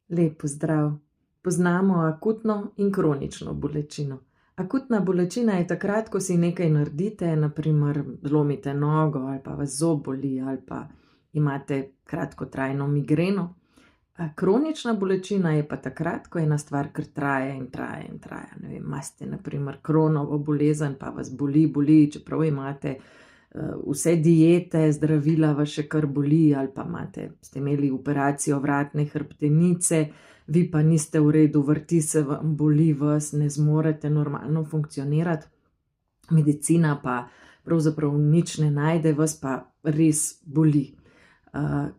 Lep pozdrav. Poznamo akutno in kronično bolečino. Akutna bolečina je takrat, ko si nekaj naredite, na primer zlomite nogo ali pa vas zob boli ali pa imate kratkotrajno migreno. Kronična bolečina je pa takrat, ko ena stvar kar traja in traja in traja. Ne vem, imate na primer Crohnovo bolezen pa vas boli, čeprav imate vse diete, zdravila vas še kar boli, ali pa ste imeli operacijo vratne hrbtenice, vi pa niste v redu, vrti se vam, boli vas, ne zmorete normalno funkcionirati, medicina pa pravzaprav nič ne najde, vas pa res boli.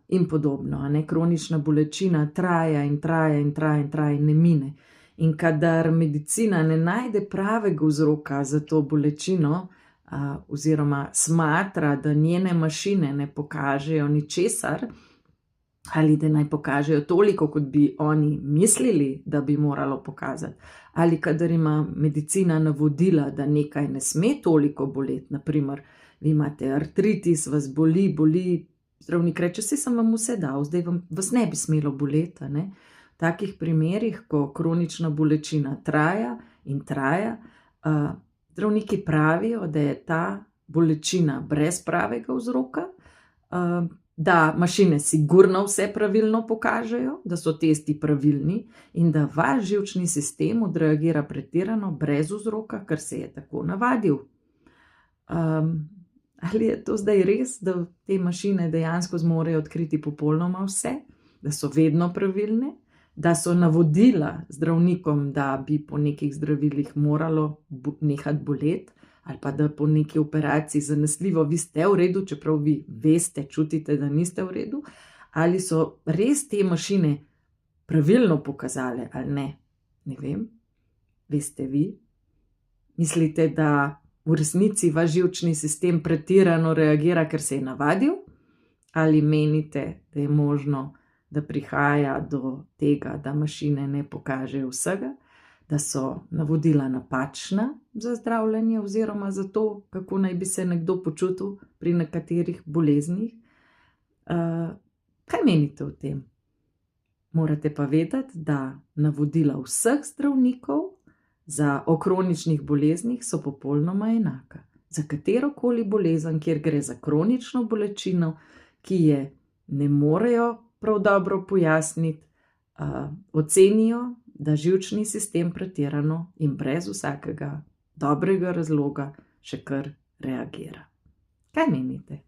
In podobno, kronična bolečina traja in traja in traja in traja in ne mine. In kadar medicina ne najde pravega vzroka za to bolečino, oziroma smatra, da njene mašine ne pokažejo ničesar, ali da naj pokažejo toliko, kot bi oni mislili, da bi moralo pokazati, ali kadar ima medicina navodila, da nekaj ne sme toliko boleti, na primer, vi imate artritis, vas boli, zdravnik reče, saj sem vam vse dal, zdaj vas ne bi smelo boleti, V takih primerih, ko kronična bolečina traja in traja, zdravniki pravijo, da je ta bolečina brez pravega vzroka, da mašine sigurno vse pravilno pokažejo, da so testi pravilni in da vaš živčni sistem odreagira pretirano brez vzroka, ker se je tako navadil. Ali je to zdaj res, da te mašine dejansko zmorejo odkriti popolnoma vse, da so vedno pravilne, da so navodila zdravnikom, da bi po nekih zdravilih moralo nehati boleti, ali pa da po neki operaciji zanesljivo vi ste v redu, čeprav vi veste, čutite, da niste v redu, ali so res te mašine pravilno pokazale ali ne? Ne vem, veste vi? Mislite, da v resnici vaš živčni sistem pretirano reagira, ker se je navadil? Ali menite, da je možno, da prihaja do tega, da mašine ne pokažejo vsega, da so navodila napačna za zdravljenje oziroma za to, kako naj bi se nekdo počutil pri nekaterih boleznih? Kaj menite o tem? Morate pa vedeti, da navodila vseh zdravnikov o kroničnih boleznih so popolnoma enaka. Za katerokoli bolezen, kjer gre za kronično bolečino, ki je ne morejo prav dobro pojasniti, ocenijo, da živčni sistem pretirano in brez vsakega dobrega razloga še kar reagira. Kaj menite?